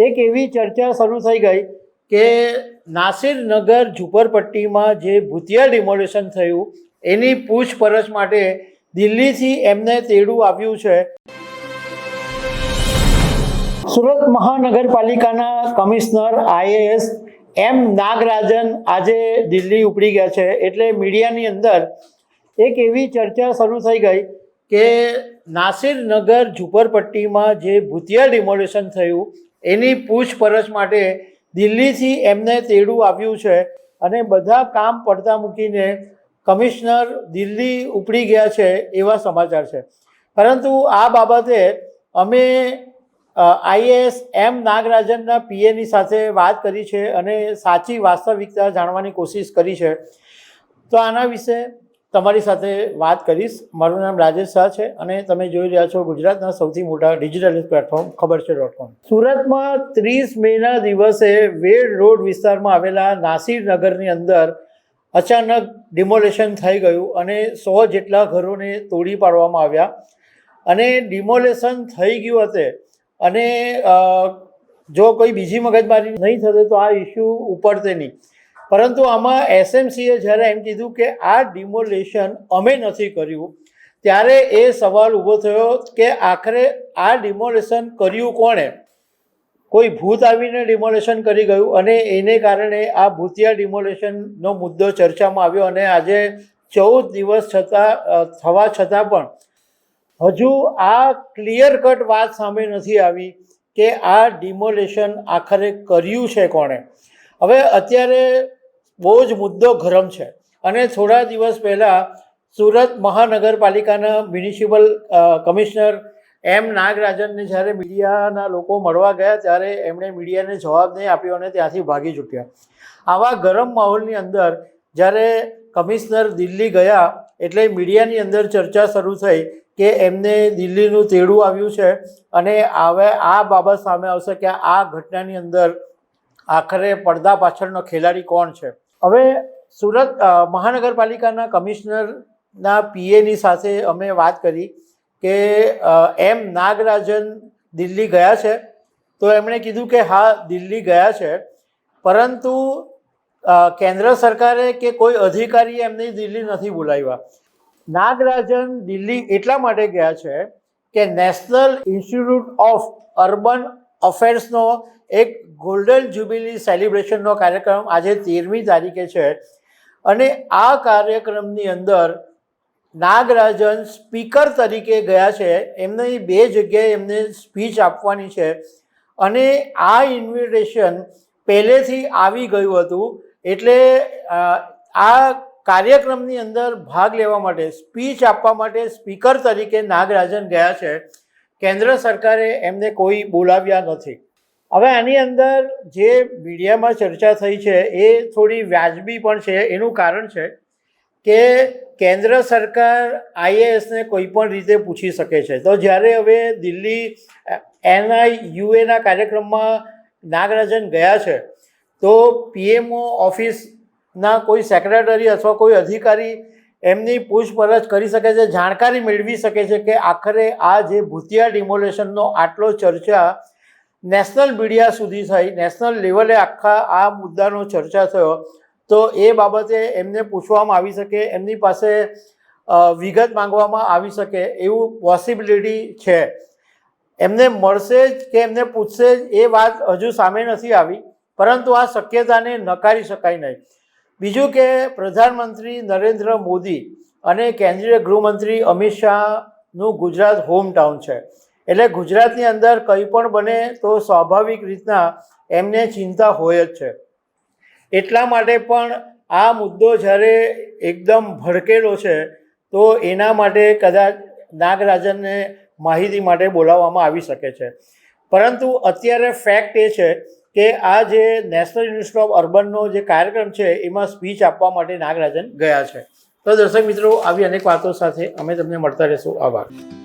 એક એવી ચર્ચા શરૂ થઈ ગઈ કે નાસિરનગર ઝુંપડપટ્ટીમાં જે ભૂતિયા ડિમોલેશન થયું એની પૂછપરછ માટે દિલ્હીથી એમને તેડું આવ્યું છે। સુરત મહાનગરપાલિકાના કમિશનર આઈએએસ એમ નાગરાજન આજે દિલ્હી ઉપડી ગયા છે। એટલે મીડિયાની અંદર એક એવી ચર્ચા શરૂ થઈ ગઈ કે નાસિરનગર ઝુંપડપટ્ટીમાં જે ભૂતિયા ડિમોલેશન થયું એની પૂછપરછ માટે દિલ્હીથી એમને તેડું આવ્યું છે અને બધા કામ પડતા મૂકીને કમિશનર દિલ્હી ઉપડી ગયા છે એવા સમાચાર છે। પરંતુ આ બાબતે અમે આઈએએસ એમ નાગરાજનના પીએની સાથે વાત કરી છે અને સાચી વાસ્તવિકતા જાણવાની કોશિશ કરી છે। તો આના વિશે તમારી સાથે વાત કરીશ। મારું નામ રાજેશ શાહ છે અને તમે જોઈ રહ્યા છો ગુજરાતના સૌથી મોટા ડિજિટલ પ્લેટફોર્મ ખબર છે.com। સુરતમાં 30 મેના દિવસે વેડ રોડ વિસ્તારમાં આવેલા નાસિરનગરની અંદર અચાનક ડિમોલેશન થઈ ગયું અને 100 જેટલા ઘરોને તોડી પાડવામાં આવ્યા અને ડિમોલેશન થઈ ગયું હતું અને જો કોઈ બીજી મગજમારી નહીં થશે તો આ ઇસ્યુ ઉપડતે નહીં। પરંતુ આમાં એસએમસીએ જ્યારે એમ કીધું કે આ ડિમોલેશન અમે નથી કર્યું ત્યારે એ સવાલ ઊભો થયો કે આખરે આ ડિમોલેશન કર્યું કોણે? કોઈ ભૂત આવીને ડિમોલેશન કરી ગયું અને એને કારણે આ ભૂતિયા ડિમોલેશનનો મુદ્દો ચર્ચામાં આવ્યો અને આજે 14 દિવસ થવા છતાં પણ હજુ આ ક્લિયર કટ વાત સામે નથી આવી કે આ ડિમોલેશન આખરે કર્યું છે કોણે। હવે અત્યારે બહુ જ મુદ્દો ગરમ છે અને થોડા દિવસ પહેલાં સુરત મહાનગરપાલિકાના મ્યુનિસિપલ કમિશનર એમ નાગરાજનને જ્યારે મીડિયાના લોકો મળવા ગયા ત્યારે એમણે મીડિયાને જવાબ નહીં આપ્યો અને ત્યાંથી ભાગી છૂટ્યા। આવા ગરમ માહોલની અંદર જ્યારે કમિશનર દિલ્હી ગયા એટલે મીડિયાની અંદર ચર્ચા શરૂ થઈ કે એમને દિલ્હીનું તેડું આવ્યું છે અને હવે આ બાબત સામે આવશે કે આ ઘટનાની અંદર આખરે પડદા પાછળનો ખેલાડી કોણ છે। હવે સુરત મહાનગરપાલિકાના કમિશનરના પીએની સાથે અમે વાત કરી કે એમ નાગરાજન દિલ્હી ગયા છે તો એમણે કીધું કે હા દિલ્હી ગયા છે પરંતુ કેન્દ્ર સરકારે કે કોઈ અધિકારીએ એમને દિલ્હી નથી બોલાવ્યા। નાગરાજન દિલ્હી એટલા માટે ગયા છે કે નેશનલ ઇન્સ્ટિટ્યૂટ ઓફ અર્બન અફેર્સનો એક ગોલ્ડન જ્યુબિલી સેલિબ્રેશનનો કાર્યક્રમ આજે 13મી તારીખે છે અને આ કાર્યક્રમની અંદર નાગરાજન સ્પીકર તરીકે ગયા છે। એમની 2 જગ્યાએ એમને સ્પીચ આપવાની છે અને આ ઇન્વિટેશન પહેલેથી આવી ગયું હતું એટલે આ કાર્યક્રમની અંદર ભાગ લેવા માટે સ્પીચ આપવા માટે સ્પીકર તરીકે નાગરાજન ગયા છે। કેન્દ્ર સરકારે એમને કોઈ બોલાવ્યા નથી। હવે આની અંદર જે મીડિયામાં ચર્ચા થઈ છે એ થોડી વ્યાજબી પણ છે। એનું કારણ છે કે કેન્દ્ર સરકાર આઈએએસને કોઈ પણ રીતે પૂછી શકે છે। તો જ્યારે હવે દિલ્હી NIUAના કાર્યક્રમમાં નાગરાજન ગયા છે તો પીએમઓ ઓફિસના કોઈ સેક્રેટરી અથવા કોઈ અધિકારી એમની પૂછપરછ કરી શકે છે, જાણકારી મેળવી શકે છે કે આખરે આ જે ભૂતિયા ડિમોલેશનનો આટલો ચર્ચા નેશનલ મીડિયા સુધી થઈ, નેશનલ લેવલે આખા આ મુદ્દાનો ચર્ચા થયો તો એ બાબતે એમને પૂછવામાં આવી શકે, એમની પાસે વિગત માંગવામાં આવી શકે એવું પોસિબિલિટી છે। એમને મળશે જ કે એમને પૂછશે જ એ વાત હજુ સામે નથી આવી પરંતુ આ શક્યતાને નકારી શકાય નહીં। બીજું કે પ્રધાનમંત્રી નરેન્દ્ર મોદી અને કેન્દ્રીય ગૃહમંત્રી અમિત શાહનું ગુજરાત હોમ ટાઉન છે એટલે ગુજરાતની અંદર કંઈ પણ બને તો સ્વાભાવિક રીતના એમને ચિંતા હોય જ છે। એટલા માટે પણ આ મુદ્દો જ્યારે એકદમ ભડકેલો છે તો એના માટે કદાચ નાગરાજનને માહિતી માટે બોલાવવામાં આવી શકે છે। પરંતુ અત્યારે ફેક્ટ એ છે કે આ જે નેશનલ ઇન્સ્ટિટ્યૂટ ઓફ અર્બનનો જે કાર્યક્રમ છે એમાં સ્પીચ આપવા માટે નાગરાજન ગયા છે। તો દર્શક મિત્રો આવી અનેક વાતો સાથે અમે તમને મળતા રહીશું। આભાર।